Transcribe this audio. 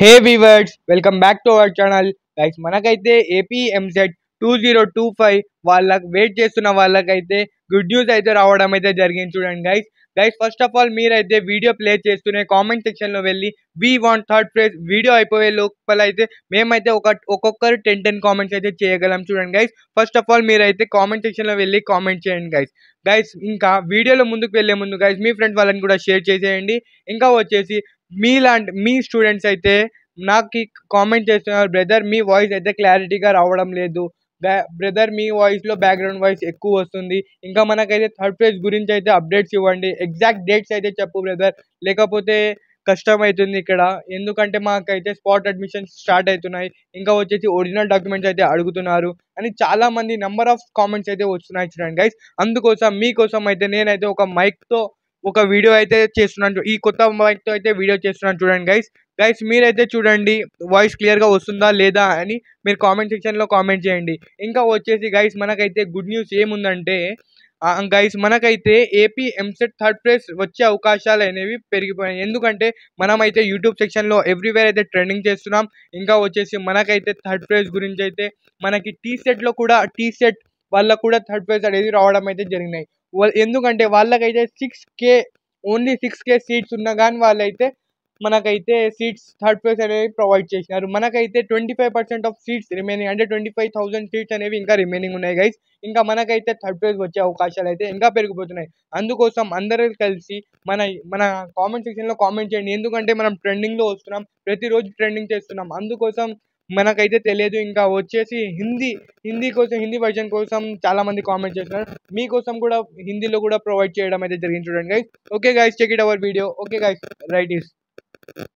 Hey viewers, welcome back to our channel. Guys, మనకైతే AP EAMCET 2025 వాళ్ళకి wait చేస్తున్న వాళ్ళకైతే గుడ్ న్యూస్ అయితే రావడం అయితే జరిగింది. చూడండి గైస్. ఫస్ట్ ఆఫ్ ఆల్ మీరైతే వీడియో ప్లే చేస్తూనే కామెంట్ సెక్షన్లో వెళ్ళి we want third prize, video అయిపోయే లోపల అయితే మేమైతే ఒక్కొక్కరు 10 కామెంట్స్ అయితే చేయగలం. చూడండి గైస్, ఫస్ట్ ఆఫ్ ఆల్ మీరైతే కామెంట్ సెక్షన్లో వెళ్ళి కామెంట్ చేయండి గైస్. ఇంకా వీడియోలో ముందుకు వెళ్ళే ముందు గైస్ మీ ఫ్రెండ్స్ వాళ్ళని కూడా షేర్ చేసేయండి. ఇంకా వచ్చేసి మీ స్టూడెంట్స్ అయితే నాకు కామెంట్ చేస్తున్నారు, బ్రదర్ మీ వాయిస్ అయితే క్లారిటీగా రావడం లేదు, బ్రదర్ మీ వాయిస్లో బ్యాక్గ్రౌండ్ వాయిస్ ఎక్కువ వస్తుంది, ఇంకా మనకైతే థర్డ్ ప్రైజ్ గురించి అయితే అప్డేట్స్ ఇవ్వండి, ఎగ్జాక్ట్ డేట్స్ అయితే చెప్పు బ్రదర్, లేకపోతే కష్టం అవుతుంది ఇక్కడ, ఎందుకంటే మాకైతే స్పాట్ అడ్మిషన్స్ స్టార్ట్ అవుతున్నాయి, ఇంకా వచ్చేసి ఒరిజినల్ డాక్యుమెంట్స్ అయితే అడుగుతున్నారు అని చాలా మంది నెంబర్ ఆఫ్ కామెంట్స్ అయితే వస్తున్నాయి. చూడండి గైస్, అందుకోసం మీకోసం అయితే నేనైతే ఒక మైక్తో ఒక వీడియో అయితే చేస్తున్నాను, ఈ కొత్త మైక్తో అయితే వీడియో చేస్తున్నాను. చూడండి గైస్ మీరైతే చూడండి వాయిస్ క్లియర్గా వస్తుందా లేదా అని మీరు కామెంట్ సెక్షన్లో కామెంట్ చేయండి. ఇంకా వచ్చేసి గైస్ మనకైతే గుడ్ న్యూస్ ఏముందంటే గైస్ మనకైతే ఏపీ ఎంసెట్ థర్డ్ ప్రైజ్ వచ్చే అవకాశాలు అనేవి పెరిగిపోయాయి, ఎందుకంటే మనమైతే యూట్యూబ్ సెక్షన్లో ఎవ్రీవేర్ అయితే ట్రెండింగ్ చేస్తున్నాం. ఇంకా వచ్చేసి మనకైతే థర్డ్ ప్రైజ్ గురించి అయితే మనకి టీసెట్లో కూడా టీసెట్ వాళ్ళకు కూడా థర్డ్ ప్రైజ్ అనేది రావడం అయితే జరిగినాయి. ఎందుకంటే వాళ్ళకైతే 6K ఓన్లీ 6K సీట్స్ ఉన్నా కానీ వాళ్ళైతే మనకైతే సీట్స్ థర్డ్ ప్రైజ్ అనేవి ప్రొవైడ్ చేసినారు. మనకైతే 25% ఆఫ్ సీట్స్ రిమైనింగ్, అంటే 25,000 సీట్స్ అనేవి ఇంకా రిమైనింగ్ ఉన్నాయి గైస్. ఇంకా మనకైతే థర్డ్ ప్రైజ్ వచ్చే అవకాశాలు అయితే ఇంకా పెరిగిపోతున్నాయి. అందుకోసం అందరూ కలిసి మన మన కామెంట్ సెక్షన్లో కామెంట్ చేయండి, ఎందుకంటే మనం ట్రెండింగ్లో వస్తున్నాం, ప్రతిరోజు ట్రెండింగ్ చేస్తున్నాం. అందుకోసం మనకైతే తెలియదు. ఇంకా వచ్చేసి హిందీ వర్జన్ కోసం చాలా మంది కామెంట్ చేస్తున్నారు, మీకోసం కూడా హిందీలో కూడా ప్రొవైడ్ చేయడం అయితే జరిగింది. చూడండి guys. Okay guys, check it our video. Okay guys, right is